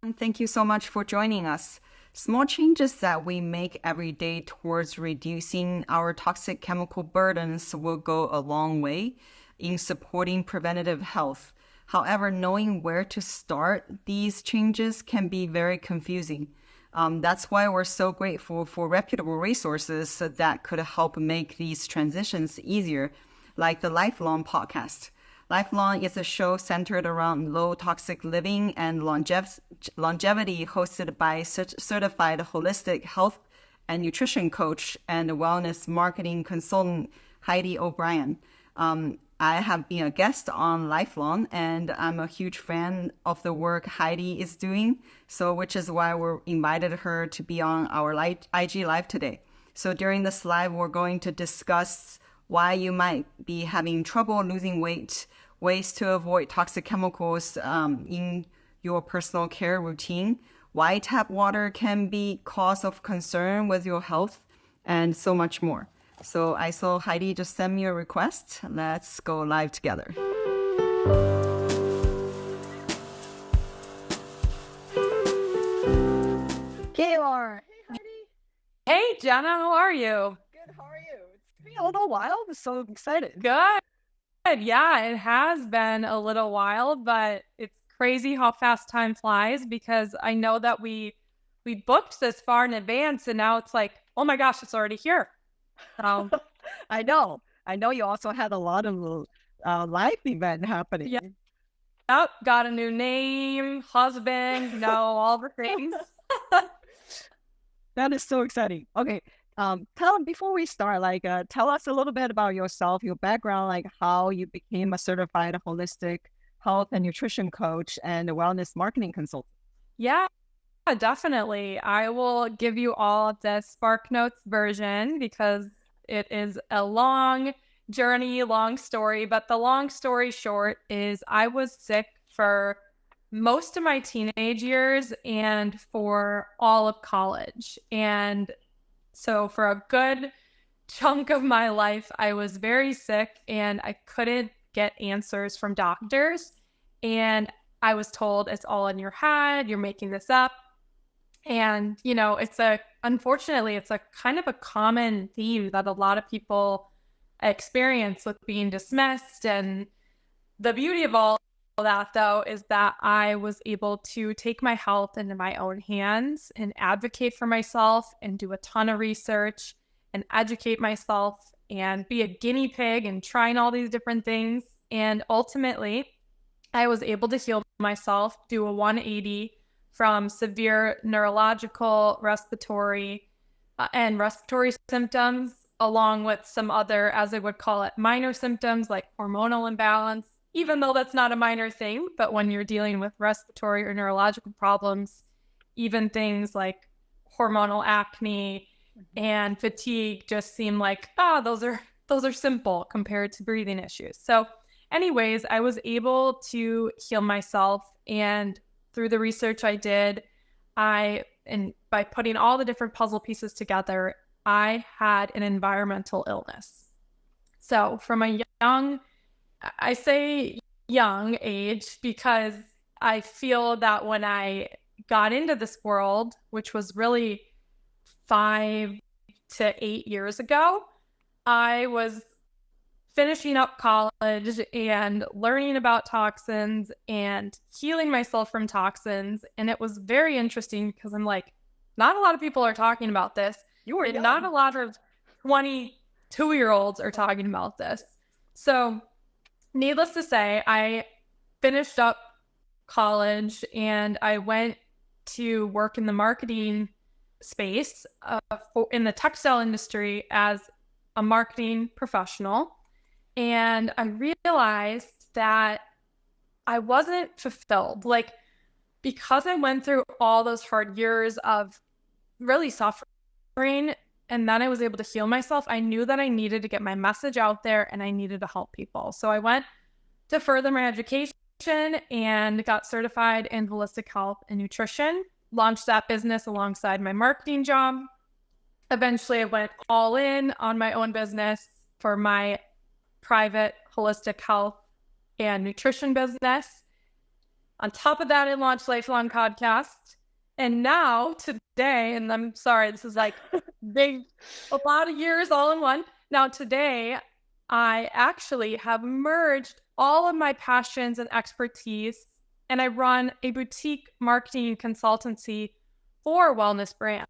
Thank you so much for joining us. Small changes that we make every day towards reducing our toxic chemical burdens will go a long way in supporting preventative health. However, knowing where to start these changes can be very confusing. That's why we're so grateful for reputable resources that could help make these transitions easier, like the Lifelong podcast. Lifelong is a show centered around low toxic living and longevity, hosted by certified holistic health and nutrition coach and wellness marketing consultant Heidi O'Brien. I have been a guest on Lifelong, and I'm a huge fan of the work Heidi is doing. So, which is why we invited her to be on our IG Live today. So, during this live, we're going to discuss why you might be having trouble losing weight, ways to avoid toxic chemicals in your personal care routine, why tap water can be cause of concern with your health, and so much more. So I saw Heidi just send me a request. Let's go live together. Kaylor. Hey, Heidi. Hey, Jenna, how are you? Good. How are you? It's been a little while. I'm so excited. Good. Yeah, it has been a little while, but it's crazy how fast time flies because I know that we booked this far in advance and now it's like, oh my gosh, it's already here. I know. I know you also had a lot of life event happening. Yeah. Yep, got a new name, husband, all the things. That is so exciting. Okay. Before we start, tell us a little bit about yourself, your background, like how you became a certified holistic health and nutrition coach and a wellness marketing consultant. Yeah, definitely. I will give you all the Spark Notes version because it is a long journey, long story. But the long story short is I was sick for most of my teenage years and for all of college. And so for a good chunk of my life, I was very sick and I couldn't get answers from doctors. And I was told it's all in your head, you're making this up. And, unfortunately, it's a kind of a common theme that a lot of people experience with being dismissed. And the beauty of all that, though, is that I was able to take my health into my own hands and advocate for myself and do a ton of research and educate myself and be a guinea pig and trying all these different things. And ultimately, I was able to heal myself, do a 180 from severe neurological, respiratory, and respiratory symptoms, along with some other, as I would call it, minor symptoms like hormonal imbalance, even though that's not a minor thing. But when you're dealing with respiratory or neurological problems, even things like hormonal acne and fatigue just seem like, those are simple compared to breathing issues. So anyways, I was able to heal myself, and through the research I did, and by putting all the different puzzle pieces together, I had an environmental illness. So from a I say young age because I feel that when I got into this world, which was really 5 to 8 years ago, I was finishing up college and learning about toxins and healing myself from toxins. And it was very interesting because I'm like, not a lot of people are talking about this. And not a lot of 22-year-olds are talking about this. So needless to say, I finished up college and I went to work in the marketing space in the textile industry as a marketing professional. And I realized that I wasn't fulfilled. Like, because I went through all those hard years of really suffering and then I was able to heal myself, I knew that I needed to get my message out there and I needed to help people. So I went to further my education and got certified in holistic health and nutrition, launched that business alongside my marketing job. Eventually, I went all in on my own business for my private holistic health and nutrition business. On top of that, I launched Lifelong Podcast. And now today, and I'm sorry, this is like big, a lot of years all in one. Now today, I actually have merged all of my passions and expertise, and I run a boutique marketing consultancy for wellness brands.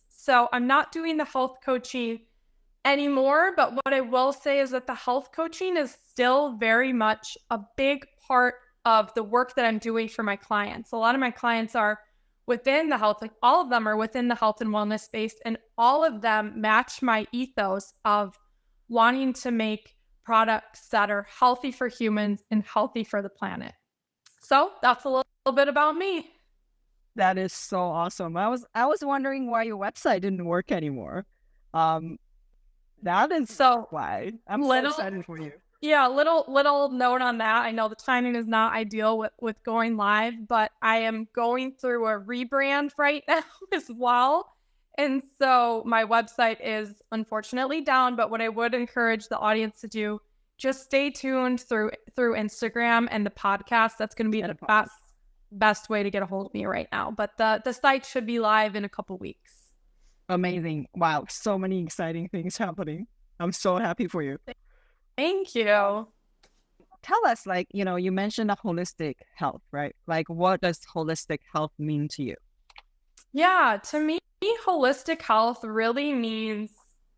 So I'm not doing the health coaching anymore, but what I will say is that the health coaching is still very much a big part of the work that I'm doing for my clients. A lot of my clients are within the health, like all of them are within the health and wellness space, and all of them match my ethos of wanting to make products that are healthy for humans and healthy for the planet. So that's a little bit about me. That is so awesome. I was wondering why your website didn't work anymore. That is So why I'm so excited for you. Yeah, little note on that. I know the timing is not ideal with going live, but I am going through a rebrand right now as well. And so my website is unfortunately down, but what I would encourage the audience to do, just stay tuned through Instagram and the podcast. That's going to be the best way to get a hold of me right now. But the site should be live in a couple weeks. Amazing. Wow. So many exciting things happening. I'm so happy for you. Thank you. Tell us, like, you mentioned a holistic health, right? Like, what does holistic health mean to you? Yeah, to me, holistic health really means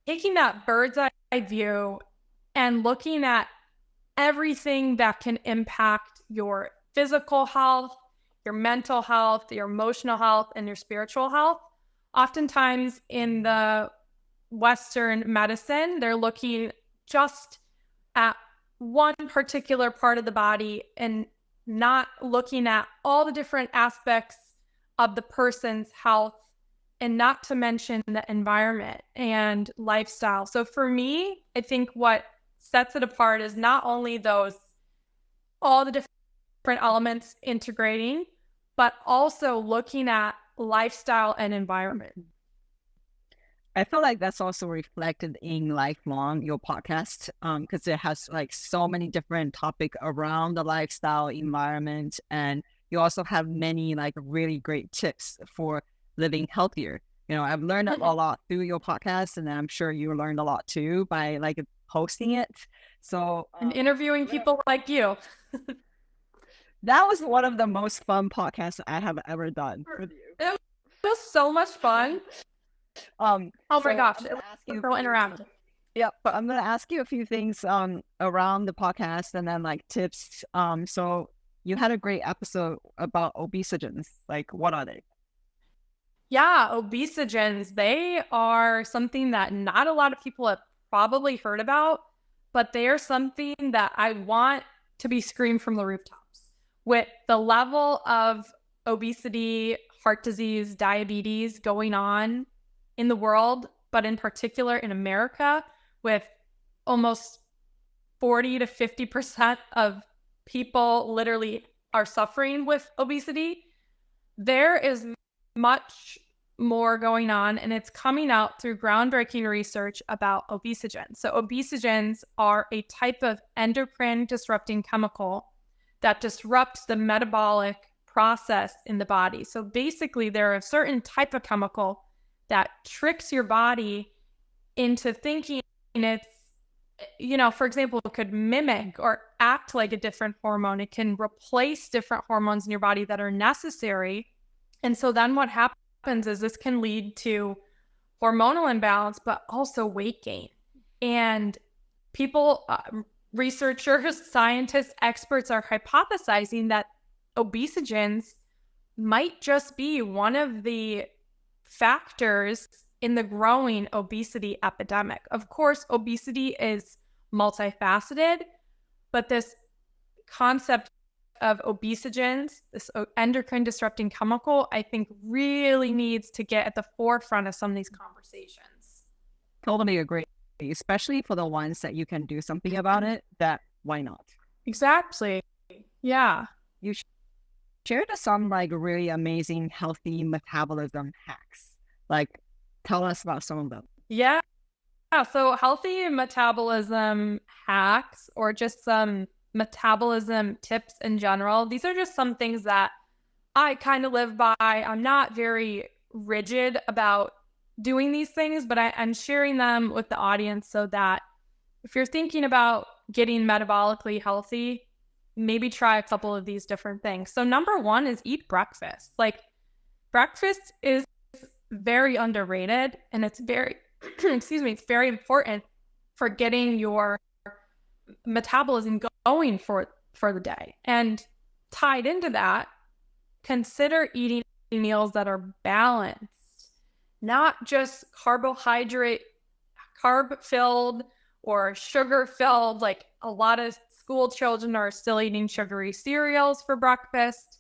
taking that bird's eye view and looking at everything that can impact your physical health, your mental health, your emotional health, and your spiritual health. Oftentimes in the Western medicine, they're looking just at one particular part of the body and not looking at all the different aspects of the person's health, and not to mention the environment and lifestyle. So for me, I think what sets it apart is not only all the different elements integrating, but also looking at lifestyle and environment. I feel like that's also reflected in Lifelong, your podcast, because it has like so many different topics around the lifestyle environment, and you also have many like really great tips for living healthier. I've learned a lot through your podcast, and I'm sure you learned a lot too by like hosting it. So and interviewing people like you. That was one of the most fun podcasts I have ever done with you. It was so much fun. Oh my gosh, it was so interactive. Yep, but I'm gonna ask you a few things around the podcast, and then like tips. So you had a great episode about obesogens. Like, what are they? Yeah, obesogens, they are something that not a lot of people have probably heard about, but they are something that I want to be screamed from the rooftops. With the level of obesity, heart disease, diabetes going on in the world, but in particular in America, with almost 40 to 50% of people literally are suffering with obesity, there is much more going on, and it's coming out through groundbreaking research about obesogens. So obesogens are a type of endocrine disrupting chemical that disrupts the metabolic process in the body. So basically, they're a certain type of chemical that tricks your body into thinking it's, for example, it could mimic or act like a different hormone. It can replace different hormones in your body that are necessary. And so then what happens is this can lead to hormonal imbalance, but also weight gain. And people, researchers, scientists, experts are hypothesizing that obesogens might just be one of the factors in the growing obesity epidemic. Of course, obesity is multifaceted, but this concept of obesogens, this endocrine disrupting chemical, I think really needs to get at the forefront of some of these conversations. Totally agree. Especially for the ones that you can do something about it, that why not? Exactly. Yeah. You shared some like really amazing healthy metabolism hacks. Like, tell us about some of them. Yeah. So healthy metabolism hacks, or just some metabolism tips in general. These are just some things that I kind of live by. I'm not very rigid about doing these things, but I'm sharing them with the audience so that if you're thinking about getting metabolically healthy, maybe try a couple of these different things. So number one is eat breakfast. Like, breakfast is very underrated, and it's very, excuse me, it's very important for getting your metabolism going for the day. And tied into that, consider eating meals that are balanced, not just carb filled or sugar filled. Like, a lot of school children are still eating sugary cereals for breakfast.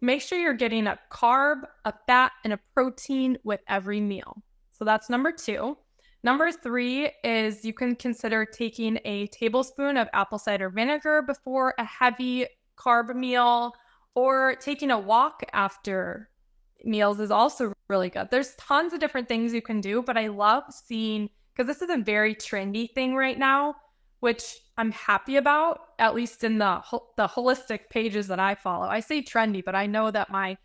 Make sure you're getting a carb, a fat, and a protein with every meal. So that's number two. Number three is you can consider taking a tablespoon of apple cider vinegar before a heavy carb meal, or taking a walk after meals is also really good. There's tons of different things you can do, but I love seeing, because this is a very trendy thing right now, which I'm happy about, at least in the holistic pages that I follow. I say trendy, but I know that my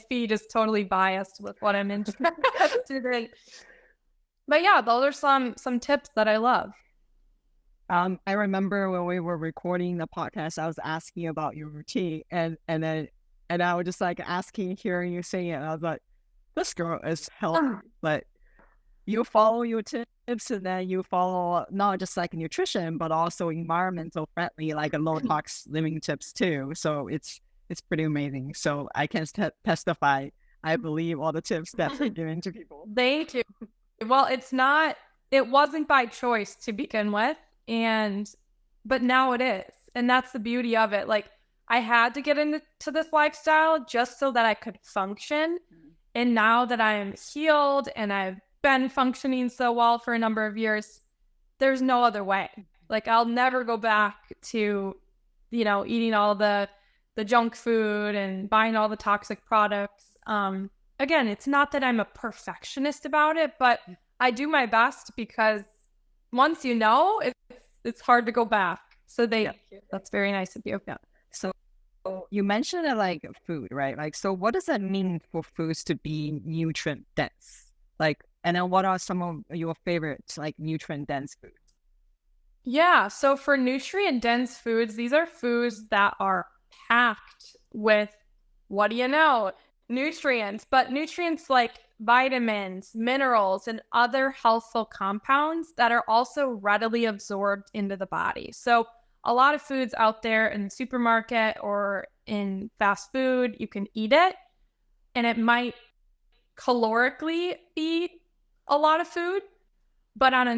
feed is totally biased with what I'm interested in. But yeah, those are some tips that I love. I remember when we were recording the podcast, I was asking about your routine, and I was just like asking, hearing you saying it, and I was like, this girl is healthy, but you follow your tips, and then you follow not just like nutrition, but also environmental friendly, like a low tox living tips too. So it's pretty amazing. So I can testify. I believe all the tips that you're giving to people. Thank you. Well, it wasn't by choice to begin with, but now it is. And that's the beauty of it. Like, I had to get into this lifestyle just so that I could function. And now that I'm healed and I've been functioning so well for a number of years, there's no other way. Like, I'll never go back to, eating all the junk food and buying all the toxic products. Again, it's not that I'm a perfectionist about it, but I do my best, because once it's hard to go back. So that's very nice of you. Yeah. So you mentioned like food, right? Like, so what does that mean for foods to be nutrient dense? Like, and then what are some of your favorites, like nutrient dense foods? Yeah. So for nutrient dense foods, these are foods that are packed with, what do you know? Nutrients, but nutrients like vitamins, minerals, and other healthful compounds that are also readily absorbed into the body. So a lot of foods out there in the supermarket or in fast food, you can eat it, and it might calorically be a lot of food, but on a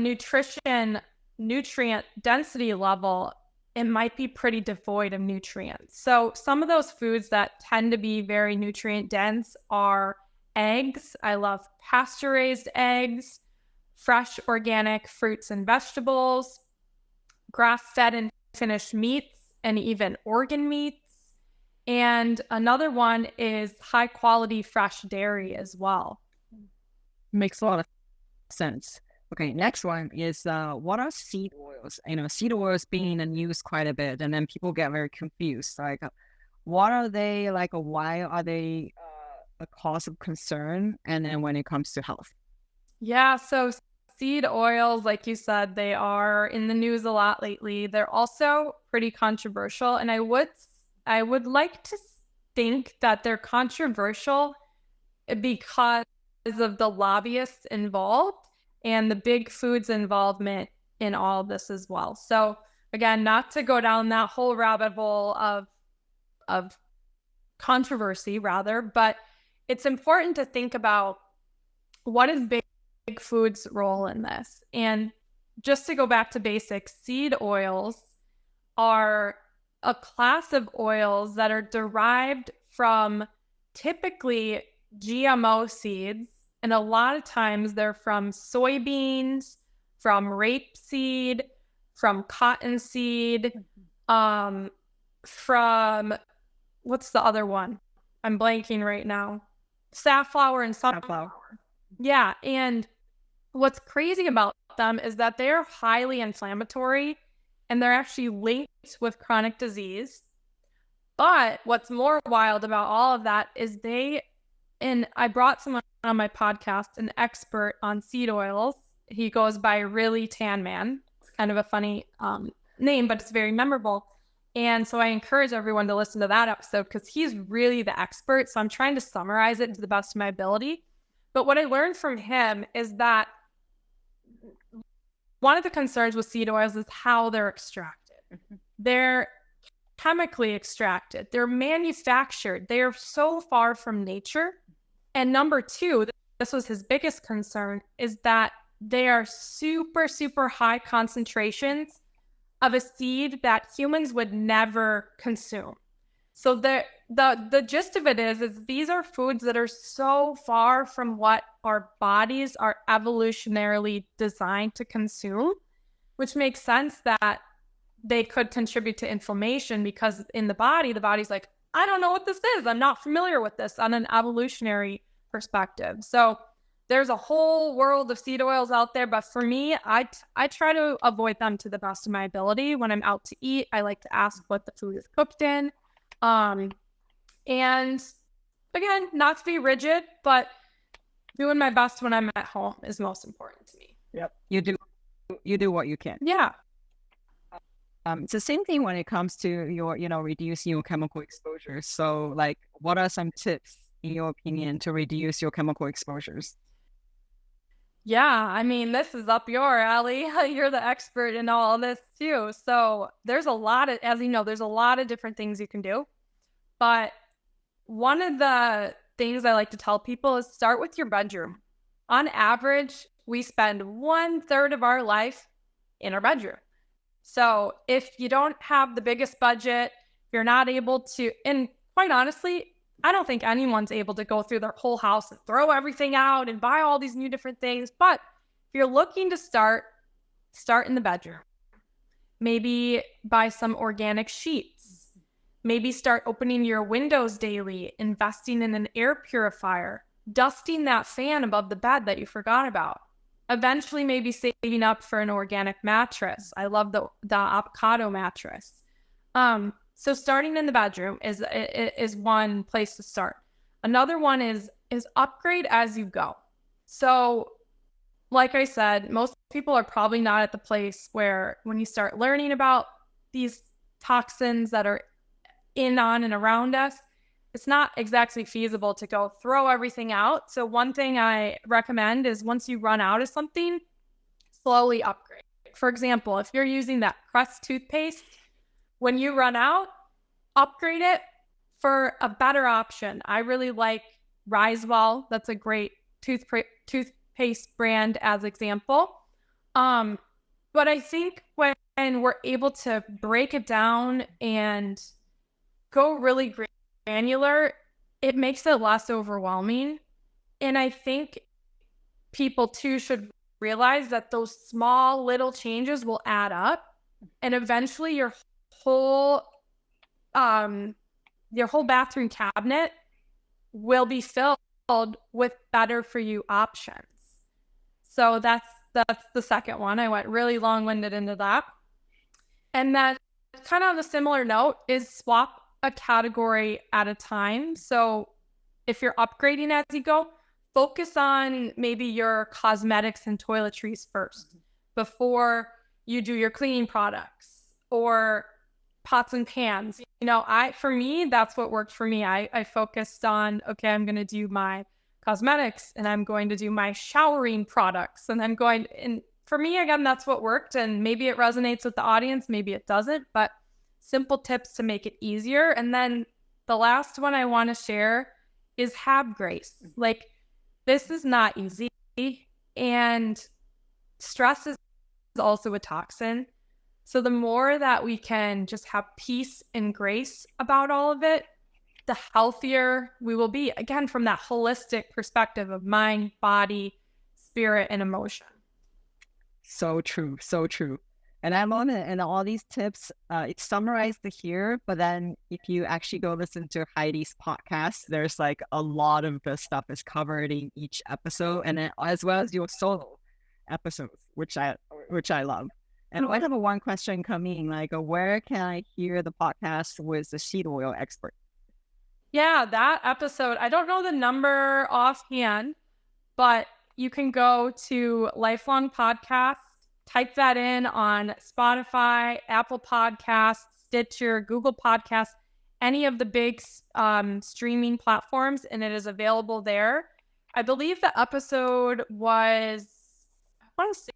nutrient density level, it might be pretty devoid of nutrients. So some of those foods that tend to be very nutrient dense are eggs. I love pasture-raised eggs, fresh organic fruits and vegetables, grass-fed and finished meats, and even organ meats. And another one is high-quality fresh dairy as well. Makes a lot of sense. Okay, next one is what are seed oils? Seed oils being in use quite a bit, and then people get very confused. Like, what are they? Like, why are they a cause of concern? And then when it comes to health? Yeah, so seed oils, like you said, they are in the news a lot lately. They're also pretty controversial, and I would like to think that they're controversial because of the lobbyists involved and the big foods involvement in all of this as well. So again, not to go down that whole rabbit hole of controversy rather, but it's important to think about what is big food's role in this. And just to go back to basics, seed oils are a class of oils that are derived from typically GMO seeds. And a lot of times they're from soybeans, from rapeseed, from cottonseed, from, what's the other one? I'm blanking right now. Safflower and sunflower. Yeah. And what's crazy about them is that they're highly inflammatory and they're actually linked with chronic disease. But what's more wild about all of that is I brought someone on my podcast, an expert on seed oils. He goes by Really Tan Man. It's kind of a funny name, but it's very memorable. And so I encourage everyone to listen to that episode because he's really the expert. So I'm trying to summarize it to the best of my ability. But what I learned from him is that one of the concerns with seed oils is how they're extracted. They're chemically extracted. They're manufactured. They are so far from nature. And number two, this was his biggest concern, is that they are super, super high concentrations of a seed that humans would never consume. So the gist of it is these are foods that are so far from what our bodies are evolutionarily designed to consume, which makes sense that they could contribute to inflammation because in the body's like, I don't know what this is. I'm not familiar with this on an evolutionary perspective. So there's a whole world of seed oils out there, but for me, I try to avoid them to the best of my ability. When I'm out to eat, I like to ask what the food is cooked in. And again, not to be rigid, but doing my best when I'm at home is most important to me. Yep. You do what you can. Yeah. It's the same thing when it comes to your, reducing your chemical exposure. So like, what are some tips in your opinion to reduce your chemical exposures? Yeah, I mean, this is up your alley. You're the expert in all of this too. So there's a lot of, as you know, there's a lot of different things you can do. But one of the things I like to tell people is start with your bedroom. On average, we spend 1/3 of our life in our bedroom. So if you don't have the biggest budget, you're not able to, and quite honestly, I don't think anyone's able to go through their whole house and throw everything out and buy all these new different things. But if you're looking to start in the bedroom. Maybe buy some organic sheets. Maybe start opening your windows daily, investing in an air purifier, dusting that fan above the bed that you forgot about. Eventually, maybe saving up for an organic mattress. I love the avocado mattress. So starting in the bedroom is one place to start. Another one is upgrade as you go. So like I said, most people are probably not at the place where when you start learning about these toxins that are in, on, and around us, it's not exactly feasible to go throw everything out. So one thing I recommend is once you run out of something, slowly upgrade. For example, if you're using that Crest toothpaste, when you run out, upgrade it for a better option. I really like Risewell. That's a great toothpaste brand as example. But I think when we're able to break it down and go really granular, it makes it less overwhelming. And I think people too should realize that those small little changes will add up, and eventually your whole bathroom cabinet will be filled with better for you options. So that's the second one. I went really long-winded into that. And then kind of on a similar note is swap a category at a time. So if you're upgrading as you go, focus on maybe your cosmetics and toiletries first before you do your cleaning products or pots and pans. For me, that's what worked for me. I focused on, okay, I'm going to do my cosmetics and I'm going to do my showering products and for me, again, that's what worked. And maybe it resonates with the audience, maybe it doesn't, but simple tips to make it easier. And then the last one I want to share is have grace. Like, this is not easy. And stress is also a toxin. So the more that we can just have peace and grace about all of it, the healthier we will be. Again, from that holistic perspective of mind, body, spirit, and emotion. So true. So true. And I love it. And all these tips, it's summarized here. But then if you actually go listen to Heidi's podcast, there's like a lot of the stuff is covered in each episode, and then as well as your solo episodes, which I love. And I have one question coming, like, where can I hear the podcast with the seed oil expert? Yeah, that episode, I don't know the number offhand, but you can go to Lifelong Podcast, type that in on Spotify, Apple Podcasts, Stitcher, Google Podcasts, any of the big streaming platforms, and it is available there. I believe the episode was, I want to say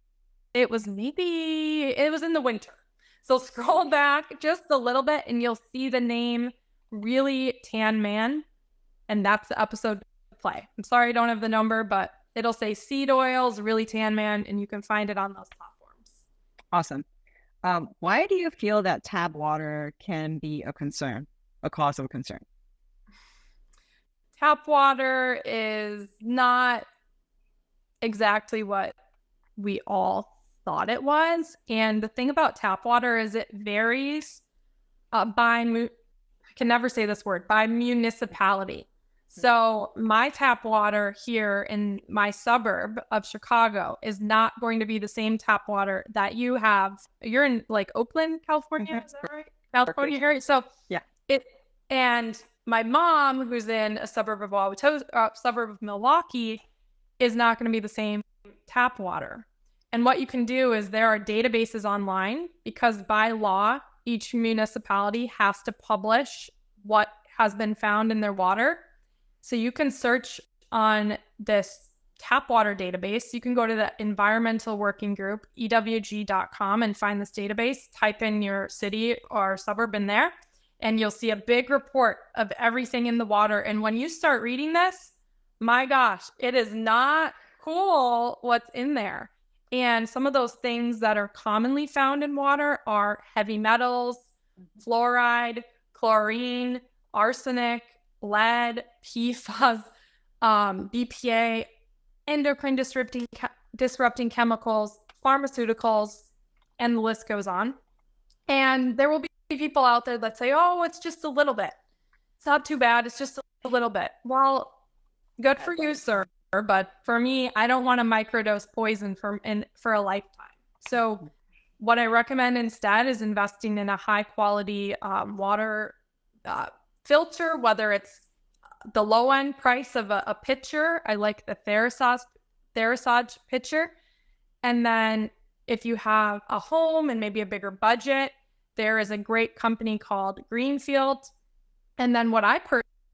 it was in the winter. So scroll back just a little bit and you'll see the name Really Tan Man. And that's the episode to play. I'm sorry I don't have the number, but it'll say seed oils, Really Tan Man, and you can find it on those platforms. Awesome. Why do you feel that tap water can be a cause of concern? Tap water is not exactly what we all thought it was. And the thing about tap water is it varies I can never say this word, by municipality. So my tap water here in my suburb of Chicago is not going to be the same tap water that you have. You're in like Oakland, California, is that right? California area. So yeah, and my mom, who's in a suburb of Milwaukee, is not going to be the same tap water. And what you can do is there are databases online because by law, each municipality has to publish what has been found in their water. So you can search on this tap water database. You can go to the environmental working group, ewg.com, and find this database. Type in your city or suburb in there, and you'll see a big report of everything in the water. And when you start reading this, my gosh, it is not cool what's in there. And some of those things that are commonly found in water are heavy metals, fluoride, chlorine, arsenic, lead, PFAS, BPA, endocrine disrupting chemicals, pharmaceuticals, and the list goes on. And there will be people out there that say, oh, it's just a little bit. It's not too bad. It's just a little bit. Well, good for you, sir. But for me, I don't want to microdose poison for a lifetime. So what I recommend instead is investing in a high quality water filter, whether it's the low end price of a pitcher. I like the Therasage pitcher. And then if you have a home and maybe a bigger budget, there is a great company called Greenfield. And then what I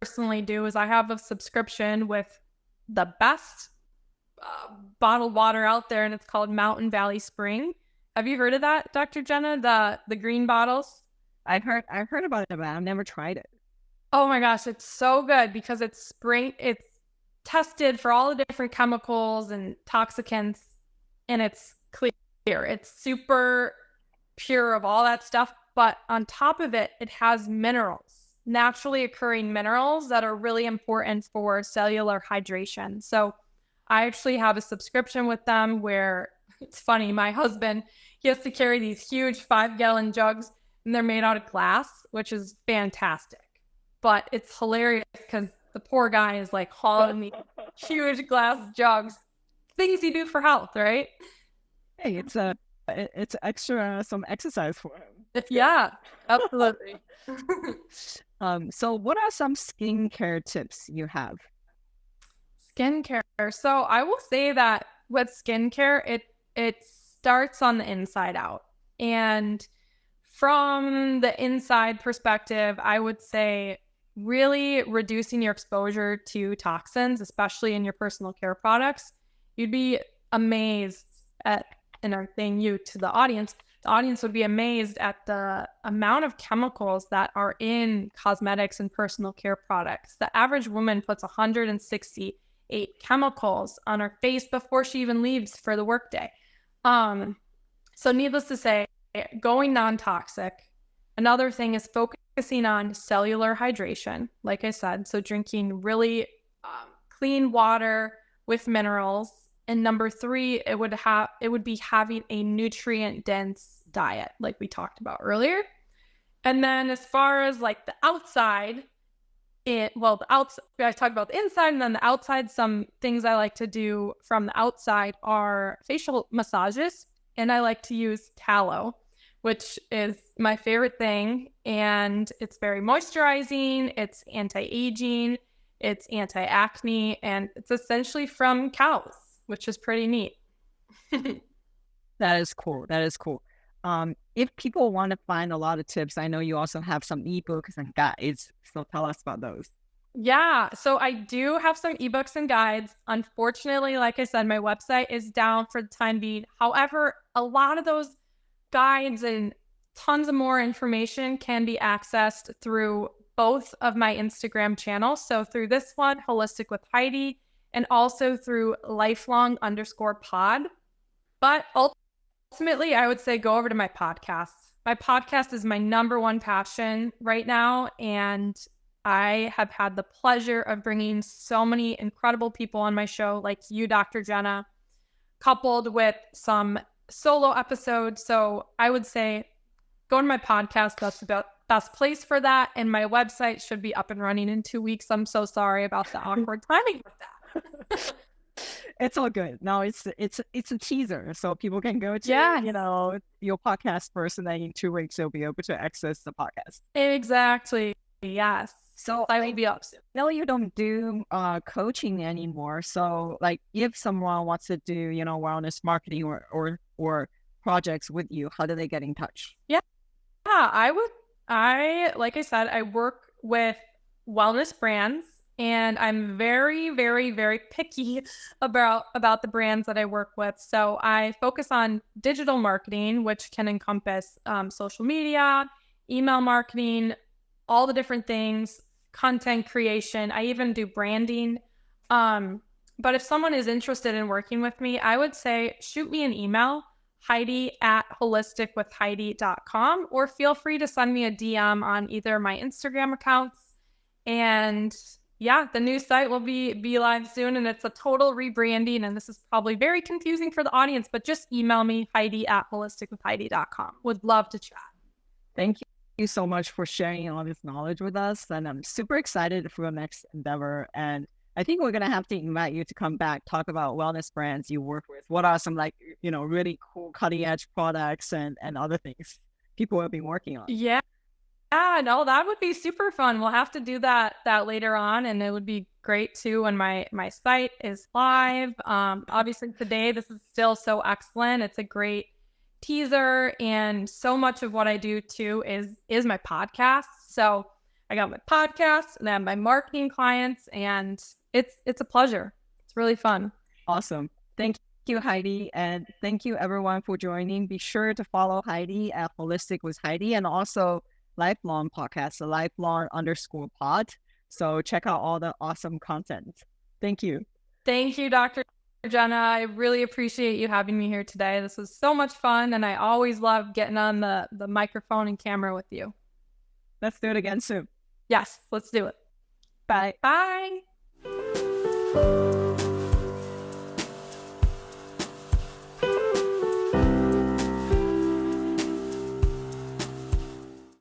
personally do is I have a subscription with the best bottled water out there, and it's called Mountain Valley Spring. Have you heard of that, Dr. Jenna? The green bottles? I've heard about it, but I've never tried it. Oh my gosh, it's so good because it's tested for all the different chemicals and toxicants, and it's clear. It's super pure of all that stuff, but on top of it, it has minerals, naturally occurring minerals that are really important for cellular hydration. So I actually have a subscription with them where it's funny, my husband, he has to carry these huge 5-gallon jugs and they're made out of glass, which is fantastic. But it's hilarious because the poor guy is like hauling these huge glass jugs. Things you do for health, right? Hey, it's extra some exercise for him. Yeah, absolutely. So what are some skincare tips you have? Skincare. So I will say that with skincare, it starts on the inside out. And from the inside perspective, I would say really reducing your exposure to toxins, especially in your personal care products. You'd be amazed at, and I'm saying you to the audience would be amazed at the amount of chemicals that are in cosmetics and personal care products. The average woman puts 168 chemicals on her face before she even leaves for the workday. So needless to say, going non-toxic. Another thing is focusing on cellular hydration, like I said. So drinking really clean water with minerals. And number 3, it would be having a nutrient-dense diet, like we talked about earlier. And then as far as like the outside, I talked about the inside, and then the outside. Some things I like to do from the outside are facial massages. and I like to use tallow, which is my favorite thing. And it's very moisturizing, it's anti-aging, it's anti-acne, and it's essentially from cows, which is pretty neat. That is cool. That is cool. If people want to find a lot of tips, I know you also have some ebooks and guides. So tell us about those. Yeah, so I do have some ebooks and guides. Unfortunately, like I said, my website is down for the time being. However, a lot of those guides and tons of more information can be accessed through both of my Instagram channels. So through this one, Holistic with Heidi, and also through lifelong_pod. But ultimately, I would say go over to my podcast. My podcast is my number one passion right now. And I have had the pleasure of bringing so many incredible people on my show, like you, Dr. Jenna, coupled with some solo episodes. So I would say go to my podcast. That's the best place for that. And my website should be up and running in 2 weeks. I'm so sorry about the awkward timing with that. It's all good. No, it's a teaser, so people can go to your podcast first, and then in 2 weeks they'll be able to access the podcast. Exactly. Yes. So I will be up soon. No, you don't do coaching anymore. So like, if someone wants to do wellness marketing or projects with you, how do they get in touch? Yeah, like I said, I work with wellness brands. And I'm very, very, very picky about the brands that I work with. So I focus on digital marketing, which can encompass social media, email marketing, all the different things, content creation. I even do branding. But if someone is interested in working with me, I would say shoot me an email, Heidi@holisticwithheidi.com, or feel free to send me a DM on either my Instagram accounts. And yeah, the new site will be live soon, and it's a total rebranding, and this is probably very confusing for the audience, but just email me, Heidi@holisticwithheidi.com. Would love to chat. Thank you so much for sharing all this knowledge with us, and I'm super excited for your next endeavor. And I think we're going to have to invite you to come back, talk about wellness brands you work with. What are some really cool cutting edge products and other things people have been working on? Yeah. Yeah, no, that would be super fun. We'll have to do that later on, and it would be great too when my site is live. Obviously today this is still so excellent. It's a great teaser, and so much of what I do too is my podcast. So I got my podcast and then my marketing clients, and it's a pleasure. It's really fun. Awesome. Thank you, Heidi, and thank you everyone for joining. Be sure to follow Heidi at Holistic with Heidi, and also Lifelong podcast, the lifelong_pod. So check out all the awesome content. Thank you. Thank you, Dr. Jenna. I really appreciate you having me here today. This was so much fun, and I always love getting on the microphone and camera with you. Let's do it again soon. Yes, let's do it. Bye. Bye.